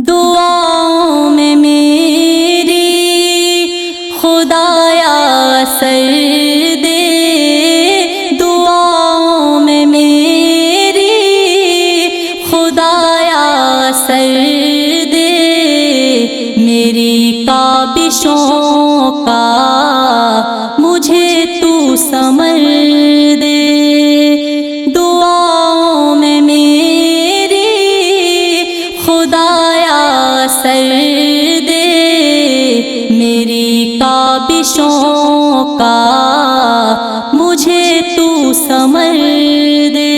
دعاؤں میں میری خدایا اثر دے، دعاؤں میں میری خدایا اثر دے، میری کابشوں کا مجھے تو ثمر دے، دعاؤں میں میری خدایا اثر دے، میری کابشوں کا مجھے تو ثمر دے۔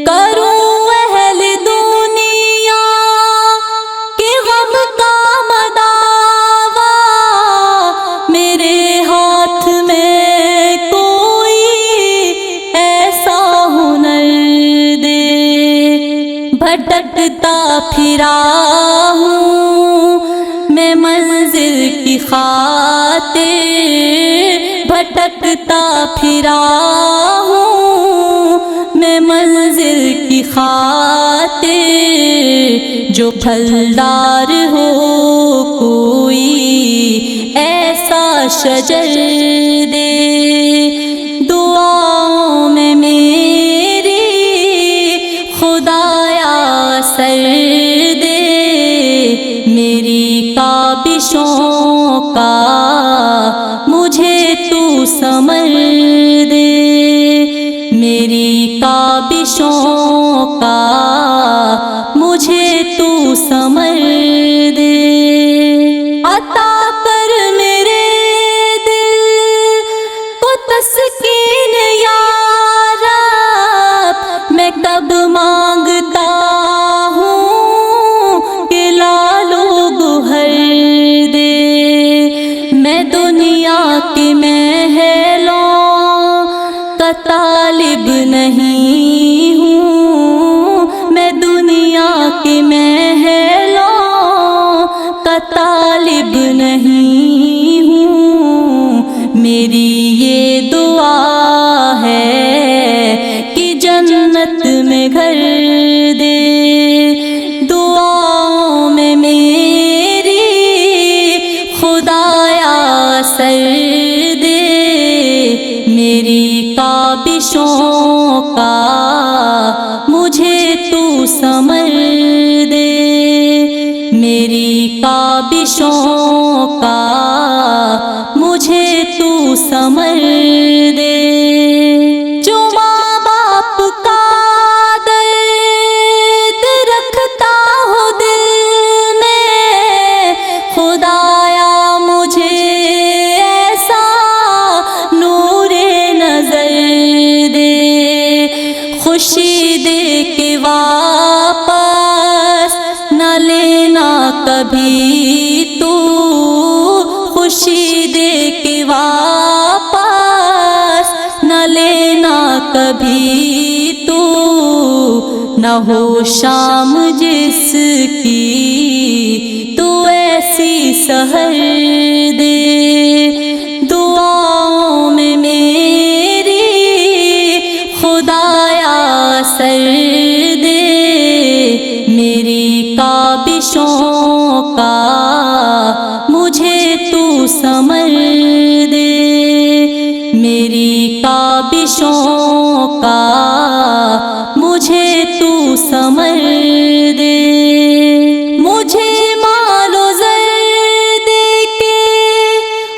کروں اہل دنیا کے غم کا مداوا، میرے ہاتھ میں کوئی ایسا ہنر دے، بھٹکتا پھرا ہوں میں منزل کی خاطر، بھٹکتا پھرا ہوں میں منزل کی خاطر، جو پھلدار ہو کوئی ایسا شجر دے، دعاؤں میں میری خدایا اثر دے، میری کابشوں کا مجھے تو ثمر دے، میری کابشوں کا مجھے تو ثمر دے، عطا کر میرے دل کو تسکین یا رب، میں کب مانگتا ہوں کہ لالو گوہر دے، میں دنیا کے محلوں کا طالب نہیں ہوں، میں دنیا کے محلوں کا طالب نہیں ہوں، میری یہ دعا ہے کہ جنت میں گھر دے، دعاؤں میں میری خدایا اثر دے، میری کابشوں کا مجھے تو ثمر دے، میری کابشوں کا مجھے تو ثمر دے، جو ماں باپ کا درد رکھتا ہو دل میں، خدایا مجھے ایسا نور نظر دے، خوشی دے کے واپس نہ لینا کبھی تو، خوشی دے کے واپس نہ لینا کبھی تو، نہ ہو شام جس کی تو ایسی سحر دے، دعاؤں میں میری خدایا اثر دے، میری کابشوں کا مجھے تو ثمر دے، میری کابشوں کا مجھے تو ثمر دے، مجھے مال و زر دے کے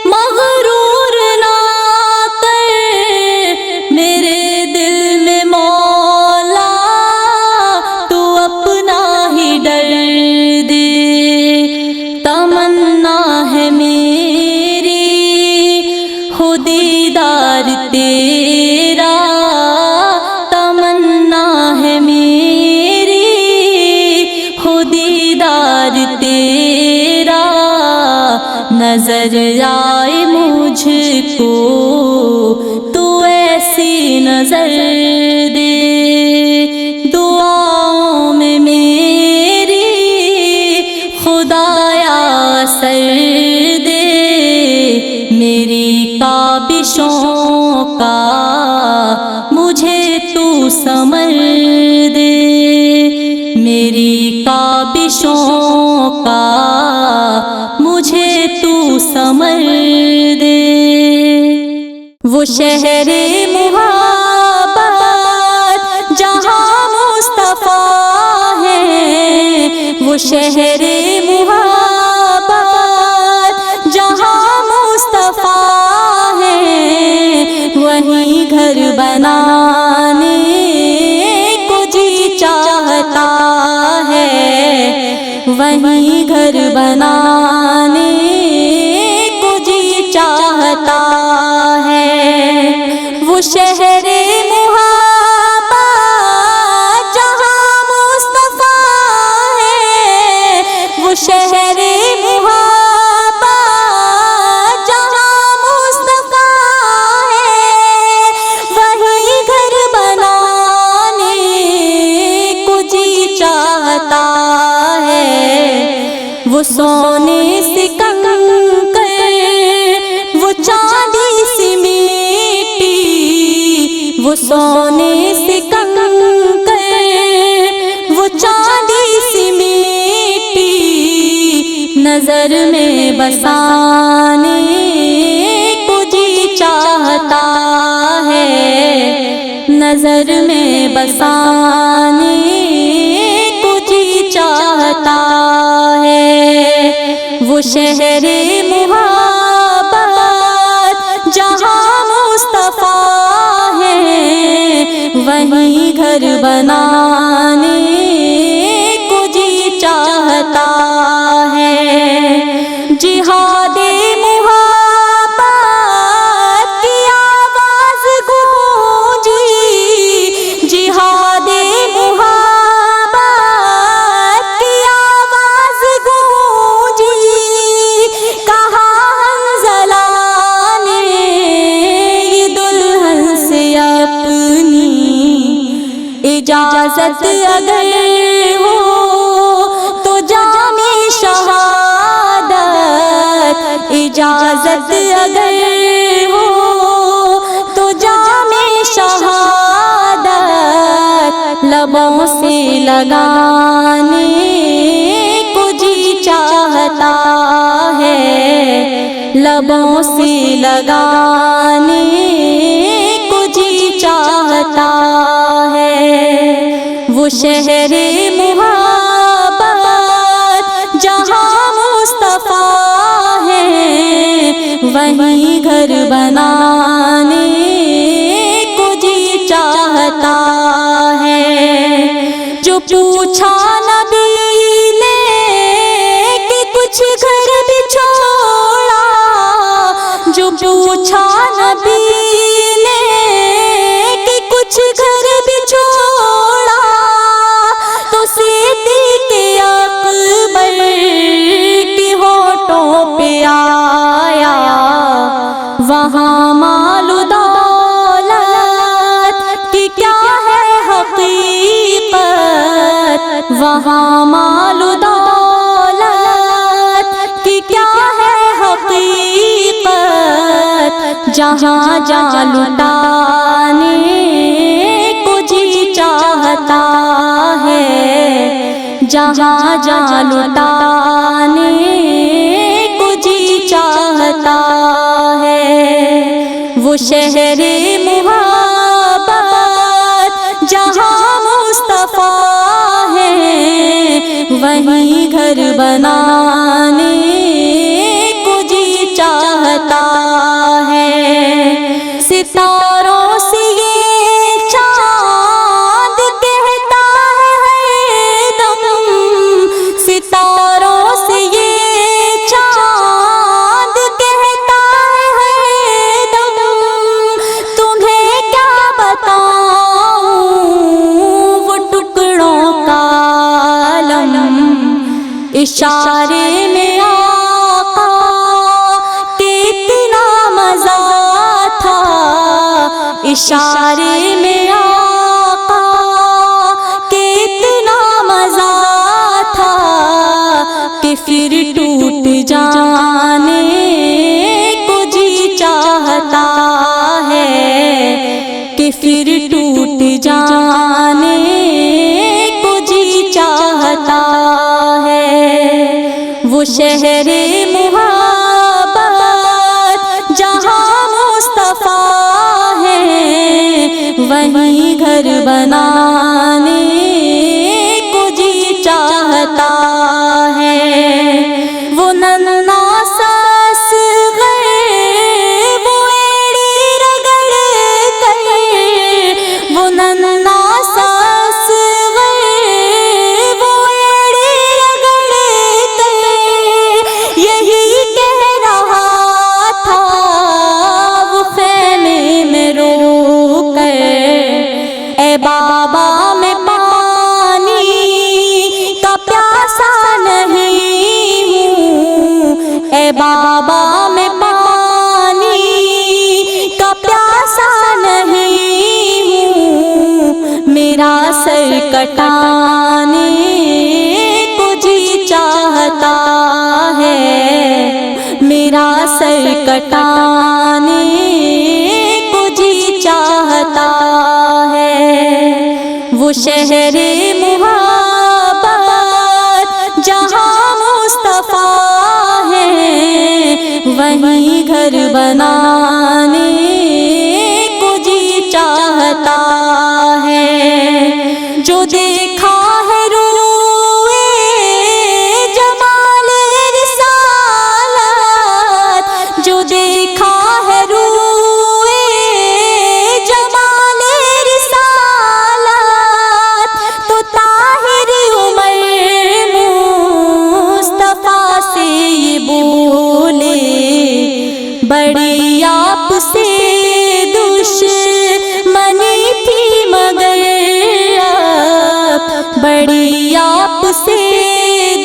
مغرور نہ کر، میرے دل میں مولا تو اپنا ہی ڈر دے، تمنا ہے میری ہو دیدار تیرا، تمنا ہے میری ہو دیدار تیرا، نظر آئے مجھ کو تو ایسی نظر دے، دعاؤں میں میری خدایا اثر دے، میری کابشوں کا مجھے تو ثمر دے، میری کابشوں وہ شہر محبت جہاں مصطفیٰ ہے، وہ شہر محبت جہاں مصطفیٰ ہے، وہیں گھر بنانے کو جی چاہتا ہے، وہیں گھر بنانے کو جی چاہتا ہے۔ وہ شہر محبت جہاں مصطفیٰ ہے، وہ شہر محبت جہاں مصطفیٰ ہے، وہیں گھر بنانے کو جی چاہتا ہے۔ وہ سونے سے کنکر، وہ چاندی سی مٹی، وہ سونے سے کنکر، وہ چاندی سی مٹی، نظر میں بسانے کو جی چاہتا ہے، نظر میں بسانے کو جی چاہتا ہے۔ وہ شہر محبت جہاں مصطفیٰ ہے، وہیں گھر بنانے کو جی چاہتا ہے۔ جہاد محبت کی آواز گونجی، جہاد محبت کی آواز گونجی، کہا حنظلہ نے یہ دلہن سے اپنی اجازت اگر ہو تو جام شہادت، اجازت اگر ہو تو جام شہادت، لبوں سے لگانے کو جی چاہتا ہے، لبوں سے لگانے کو جی چاہتا ہے۔ وہ شہر محبت جہاں مصطفیٰ ہے، وہیں گھر بنانے کو جی چاہتا ہے۔ جو پوچھا نبی نے کہ کچھ گھر بھی چھوڑا، جو پوچھا نبی نے کہ کچھ گھر بھی چھوڑا، تو صدیق اکبر کے ہونٹوں پہ آیا وہاں مال و دولت کی کیا ہے حقیقت، وہاں مال و دولت کی کیا ہے حقیقت، جہاں جہاں لٹانے کو جی چاہتا ہے، جہاں جہاں لٹانے کو جی چاہتا ہے۔ وہ شہر محبت جہاں مصطفیٰ ہے، وہیں گھر بنانے کو جی چاہتا ہے۔ ستاروں سے یہ چاند کہتا ہے ہر دم، ستاروں سے یہ چاند کہتا ہے ہر دم، تمہیں کیا بتاؤں وہ ٹکڑوں کا عالم، اشارے میں آقا کتنا مزہ تھا، اشارے میں آقا کتنا مزہ تھا، کہ پھر ٹوٹ جانے کو جی چاہتا ہے، کہ پھر ٹوٹ جانے کو جی چاہتا ہے۔ وہ شہر محبت جہاں مصطفیٰ وہیں گھر بنانے کو جی چاہتا ہے۔ وہ ننھا سا اصغر وہ ایڑی رگڑ کر، وہ ننھا سا اصغر وہ ایڑی رگڑ کر یہی کہہ رہا تھا وہ خیمے میں رو کر، اے بابا میں پانی کا پیاسا نہیں ہوں، اے بابا میں پانی کا پیاسا نہیں ہوں، میرا سر کٹانے کو جی چاہتا ہے، میرا سر کٹانے کو جی چاہتا ہے۔ وہ شہر محبت جہاں مصطفیٰ ہے، وہیں گھر بنانے کو جی چاہتا ہے۔ جو دیکھا ہے روئے جمال رسالت، جو دیکھا ہے روئے جمال رسالت، تو طاہر عمر مصطفیٰ سے یہ بولے، بڑی آپ سے دشمنی تھی مگر اب، بڑی آپ سے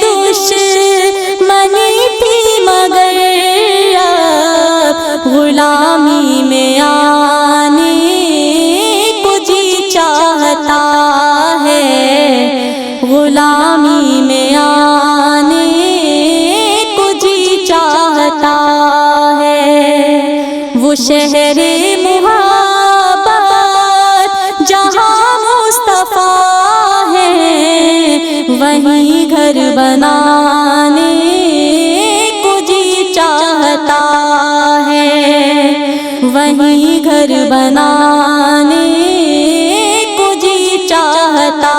دشمنی تھی مگر اب، غلامی میں آنے کو جی چاہتا ہے، غلامی میں آنے کو جی چاہتا ہے۔ وہ شہر محبت جہاں مصطفیٰ ہے، وہیں گھر بنانے کو جی چاہتا ہے، وہیں گھر بنانے کو جی چاہتا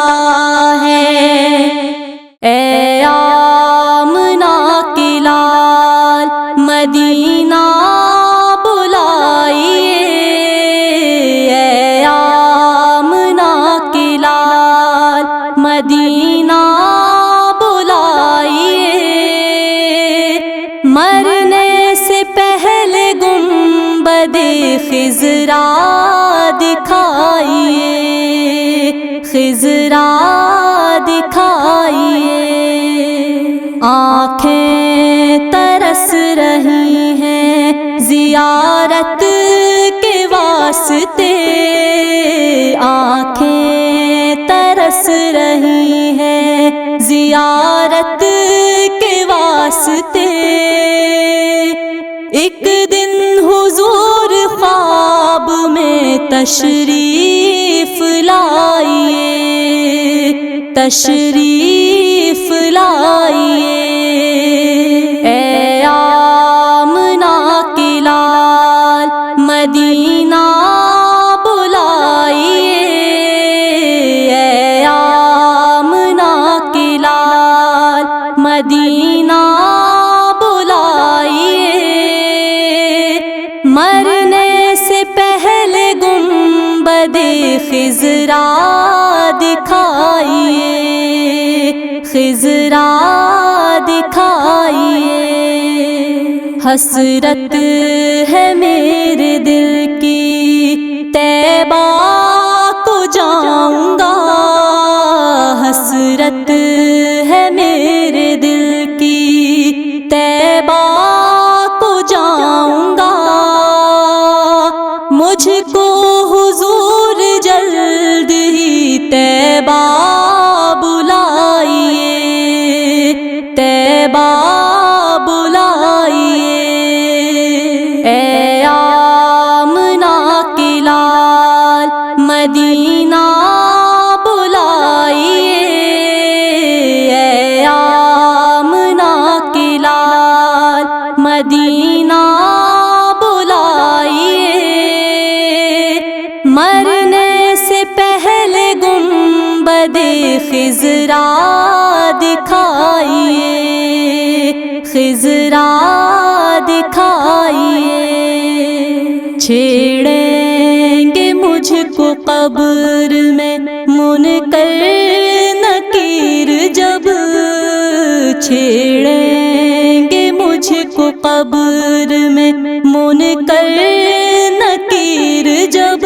ہے۔ اے آمنہ کی لال مدینہ بلائیے، اے آمنہ کی لال مدینہ بلائیے، مرنے سے پہلے گنبد خضرا دکھائیے، خضرا دکھائیے۔ آنکھیں ترس رہی ہیں زیارت کے واسطے، آنکھیں ترس رہی ہیں زیارت کے واسطے۔ ایک دن حضور خواب میں تشریف لائیے، تشریف لائیے، اے آمنہ کی لال مدینہ بلائیے، اے آمنہ کی لال مدینہ بلائیے، مرنے سے پہلے گنبد خضرا دکھائیے، خضرا دکھائیے۔ حسرت ہے میرے دل کی طیبہ کو جاؤں گا، حسرت ہے میرے دل کی طیبہ کو جاؤں گا، مجھ کو حضور جلد ہی طیبہ بلائیے، طیبہ بلائیے، اے آمنہ کی لال مدینہ بلائیے، اے آمنہ کی لال مدینہ بلائیے، مرنے خضرا دکھائیے، چھیڑیں گے مجھ کو قبر میں منکر نکیر جب، چھیڑیں گے مجھ کو قبر میں منکر نکیر جب،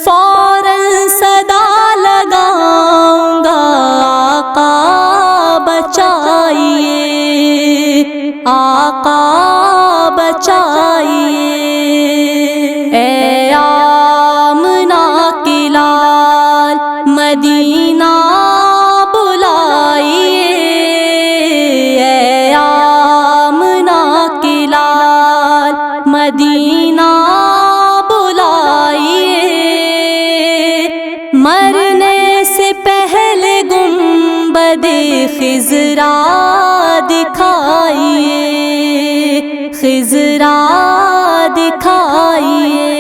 فوراً صدا لگاؤں گا آقا بچائیے، آقا بچائیے، اے آمنہ کی لال مدینہ بلائیے، اے آمنہ کی لال مدینہ بلائیے، مرنے سے پہلے گنبد خضرا دکھائیے، خضرا دکھائیے،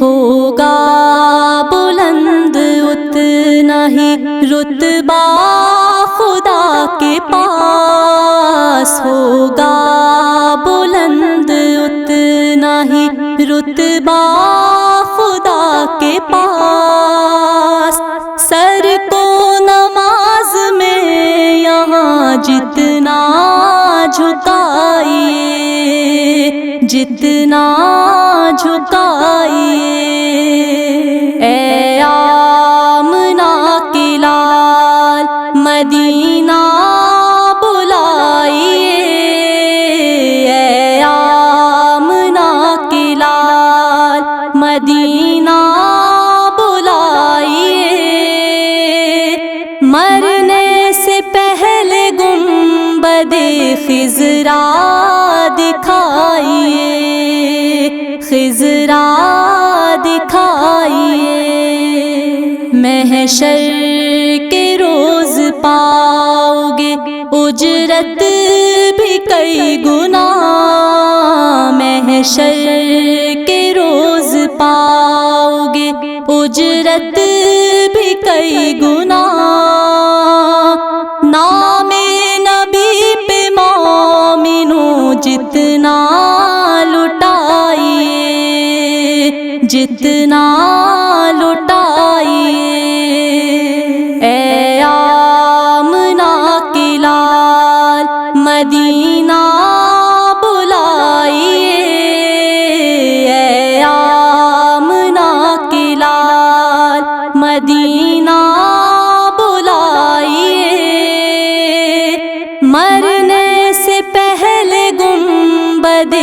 ہوگا بلند اتنا ہی رتبہ خدا کے پاس، ہوگا بلند اتنا ہی رتبہ خدا کے پاس، سر کو نماز میں یہاں جتنا جھکائیے، جتنا جھکائیے، اے آمنہ کی لال مدینہ بلائیے، اے آمنہ کی لال مدینہ بلائیے، مرنے سے پہلے گنبد خضرا دکھائیے، خضرا دکھائیے، محشر کے روز پاؤ گے اجرت بھی کئی گنا، محشر کے روز پاؤ گے اجرت بھی کئی گنا، نام نبی پہ مومنوں جتنا لٹائیے، جتنا لٹائیے، اے آمنہ کی لال مدینہ بلائیے، اے آمنہ کی لال مدینہ بلائیے، مرنے سے پہلے گنبد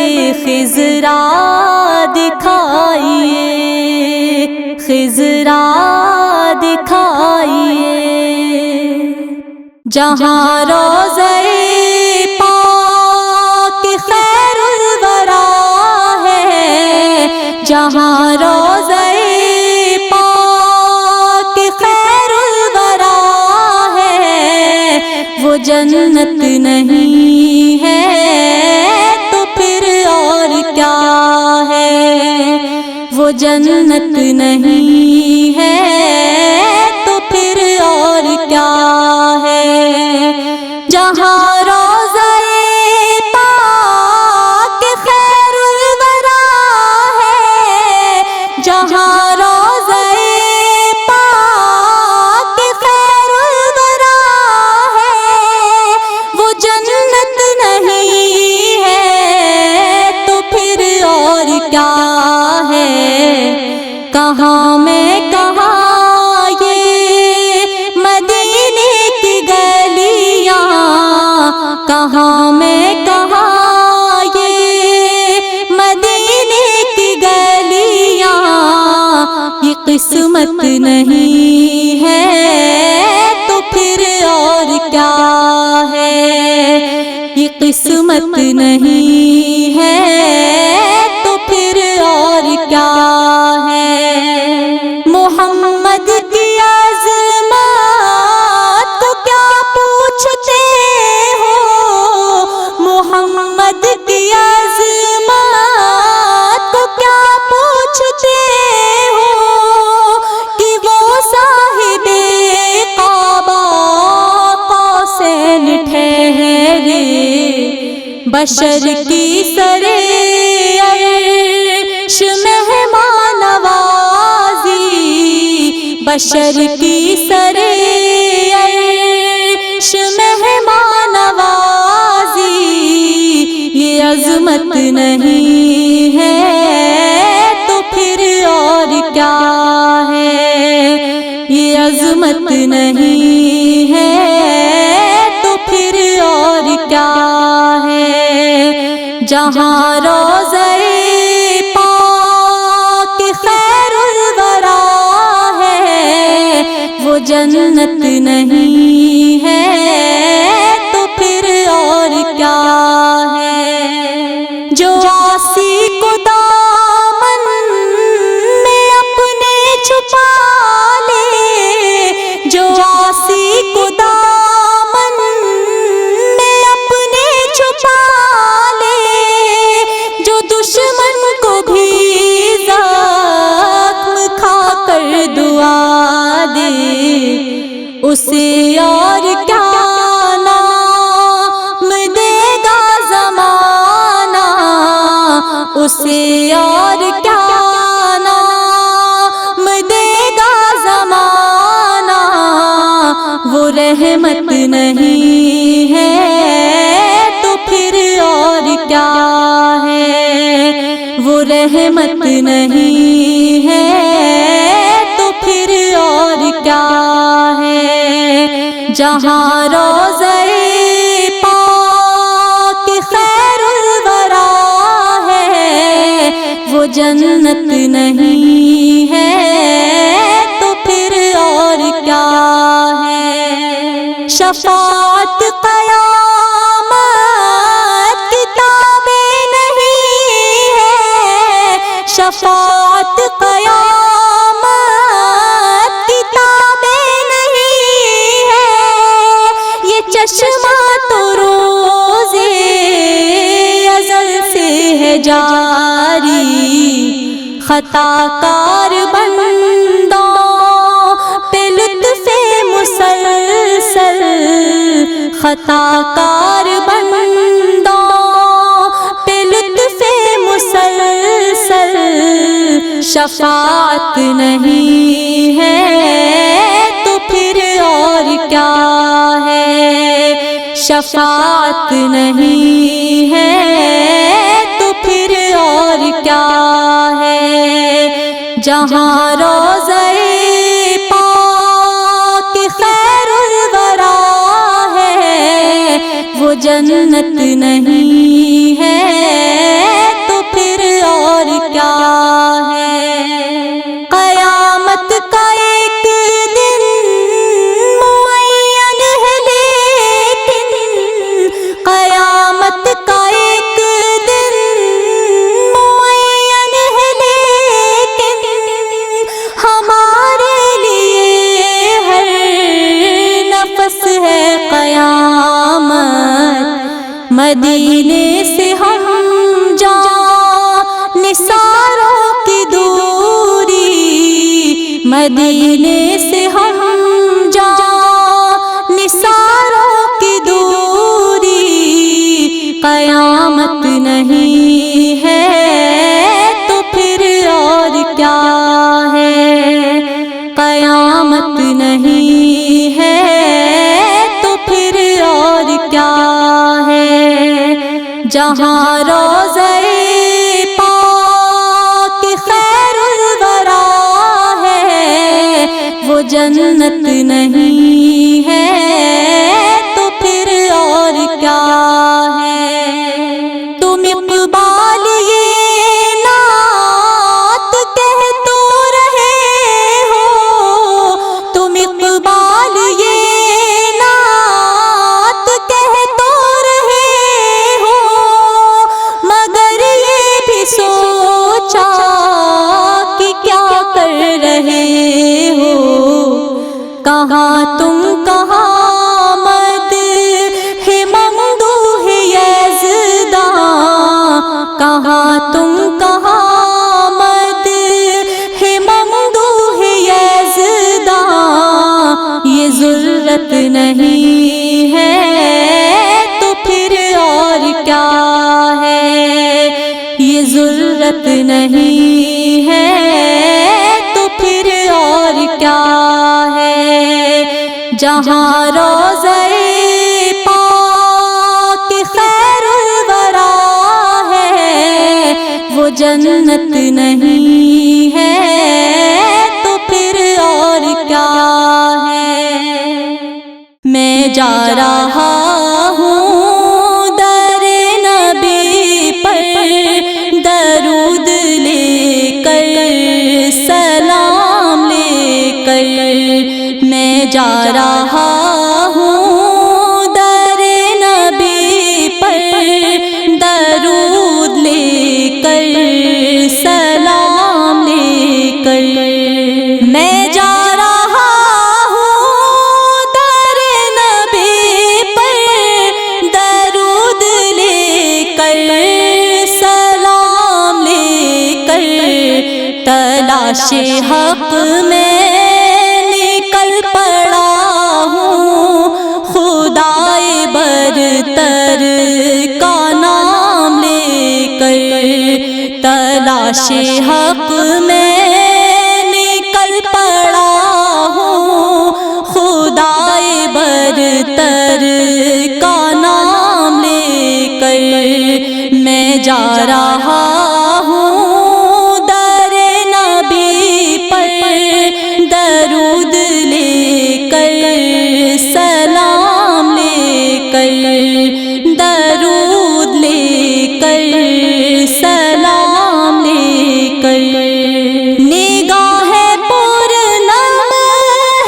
خضرا دکھائیے، خضرا دکھائیے، جہاں روضہ پاک خیر الورا ہے، جہاں روضہ پاک خیر الورا ہے، وہ جنت نہیں ہے تو پھر اور کیا ہے، وہ جنت نہیں ہے تو پھر اور کیا ہے، جہاں روضہ پاک خیر الورا ہے، جہاں روضہ پاک خیر الورا ہے، وہ جنت نہیں ہے تو پھر اور کیا ہے، کہاں میں کہاں یہ مدینے کی گلیاں، کہاں میں کہاں یہ مدینے کی گلیاں، یہ قسمت نہیں ہے تو پھر اور کیا ہے، یہ قسمت نہیں ہے تو پھر اور کیا ہے، محمد کی عظمت کو کیا پوچھتے ہو، محمد کی عظمت کو کیا پوچھتے ہو، کہ وہ صاحب قبا قوسین ٹھہرے بشر کی سرے عرش مہمان نوازی، بشر کی سرے عرش مہمان نوازی، یہ عظمت نہیں ہے تو پھر اور کیا ہے، یہ عظمت نہیں ہے تو پھر اور کیا ہے، جہاں روضہ پاک خیر الورا ہے وہ جنت نہیں ہے تو پھر اور کیا ہے، جو عاصی کو دامن میں اپنے چھپا لے، جو عاصی کو دامن میں اپنے چھپا لے، جو دشمن کو بھی زخم کھا کر دعا دے، اسے اور کیا نام دے گا زمانہ، اسے اور کیا نام دے گا زمانہ، وہ رحمت نہیں ہے تو پھر اور کیا ہے، وہ رحمت نہیں ہے تو پھر اور کیا ہے، جہاں روضہ پاک خیر الورا ہے وہ جنت نہیں ہے تو پھر اور کیا ہے، شفاعت قیامت کتابیں نہیں ہے، شفاعت قیامت کتابیں نہیں ہے، یہ چشمہ تو روزے ازل سے ہے جاری، خطا کار بندوں پہ لطف مسلسل، خطا کار بندوں پہ لطف مسلسل، شفاعت نہیں ہے تو پھر اور کیا ہے، شفاعت نہیں ہے تو پھر اور کیا ہے، جہاں روضہ پاک خیر الورا ہے وہ جنت نہیں ہے تو پھر اور کیا ہے، قیامت کا ایک دن معین ہے لیکن، قیامت کا ایک دن معین ہے لیکن، ہمارے لیے ہر نفس ہے قیامت، مدینے سے ہم جان نثاروں کی دوری، مدینے سے ہم جان نثاروں کی دوری، قیامت نہیں ہے تو پھر اور کیا ہے، قیامت نہیں ہے تو پھر اور کیا ہے، جہاں روضہ پاک خیر الورا ہے وہ جنت نہیں ہے تو پھر اور کیا ہے، تم اقبال یہ نعت کہہ تو رہے ہو، تم اقبال یہ نعت کہہ تو رہے ہو، مگر یہ بھی سوچا کہ کیا کر رہے ہو، کہاں تم نہیں ہے تو پھر اور کیا ہے؟ جہاں روضہ پاک خیر الورا ہے وہ جنت نہیں ہے تو پھر اور کیا ہے؟ میں جا رہا ہوں در نبی پر درود لے کر سلام لے کر، میں جا رہا ہوں در نبی پر درود لے کر سلام لے کر، میں جا رہا ہوں در نبی پر درود لے کر سلام لے کر، تلاش حق میں نکل پڑا ہوں خدائے برتر کا نام لے کر، تلاش حق میں نکل پڑا ہوں خدائے برتر کا نام لے کر، میں جا رہا ہوں در نبی پر درود لے کر سلام لے کر، درود لے کر سلام لے کر، نگاہ پرنم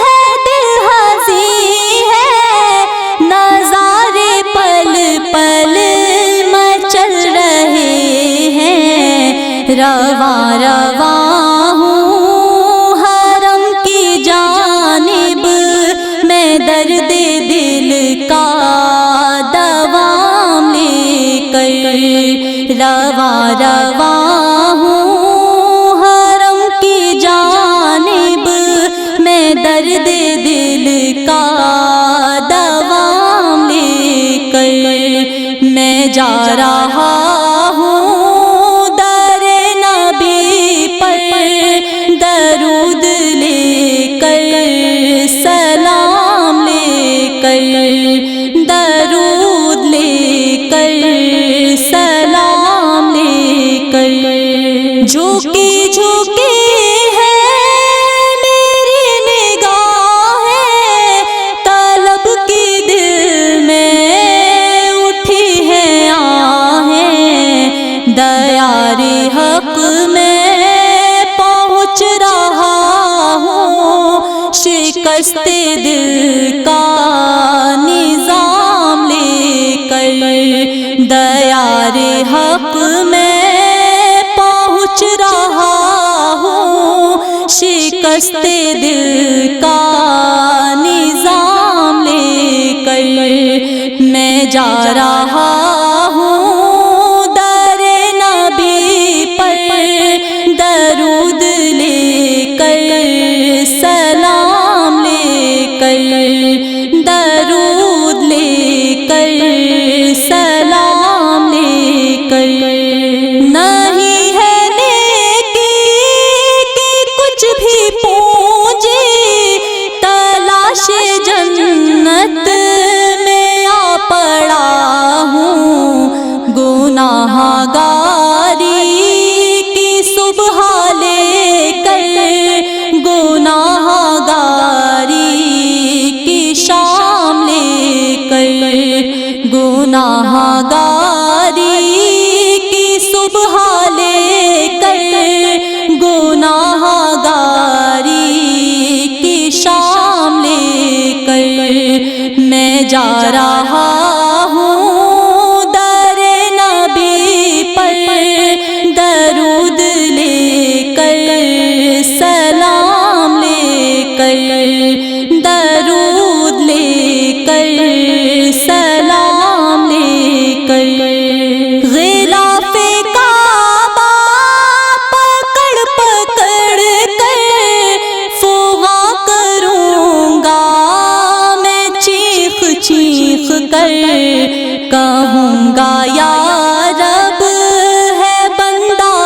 ہے دل ہنسی ہے، نظارے پل پل مچل رہے ہیں، رواں رواں ہوں حرم کی جانب میں درد دل کا دوام لے کر، رواں رواں ہوں حرم کی جانب میں درد دل کا دوام لے کر، میں جا رہا ہوں در نبی پر درود لے کر سلام لے کر، درود لے کر سلام لے کر، جھکی جھکی ہے میری نگاہیں طلب کی دل میں اٹھی ہے آہیں، دیار حق میں پہنچ رہا ہوں شکست دل کا نظام لے کر، دیار حق میں پہنچ رہا ہوں شکست دل کا نظام لے کر، میں جا رہا ہوں در نبی پر درود لے کر سلام لے کر، درود لے کر سلام لے کر، نہیں ہے نیکی کہ کچھ بھی پونجی، تلاش جنت میں آ پڑا ہوں، گناہ گاری کی صبح لے کر، گناہ گاری کی شام لے کر، گناہ گاری کی صبح لے کر، گناہ گاری کی شام لے کر، میں جا رہا ہوں در نبی پر درود لے کر سلام لے کر، درود لے کر سلام لے کر، غلاف کعبہ پکڑ پکڑ کر فغا کروں گا میں چیخ چیخ کر، کہوں گا یا رب ہے بندہ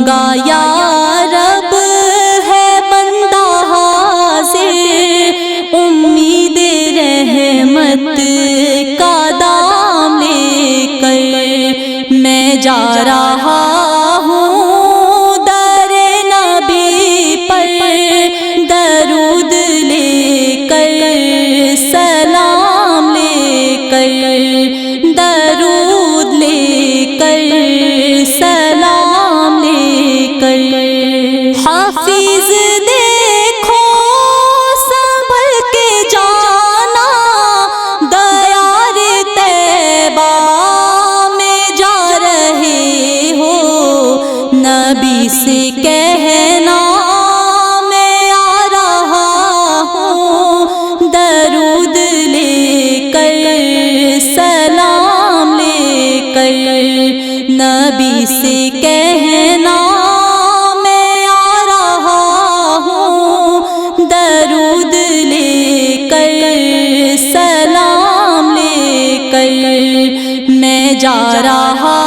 گا یا رب ہے بندہ حاضر، امید رحمت کا دام لے کر میں جا رہا ہوں در نبی پر، درود لے کر سلام لے کر، درود لے کر سلام لے کر۔ حافظ دیکھو سنبھل کے جانا، دیار طیبہ میں جا رہے ہو، نبی سے کہنا میں آ رہا ہوں، درود لے کر سلام لے کر، نبی سے کہنا میں آ رہا ہوں، درود لے کر سلام لے کر میں جا رہا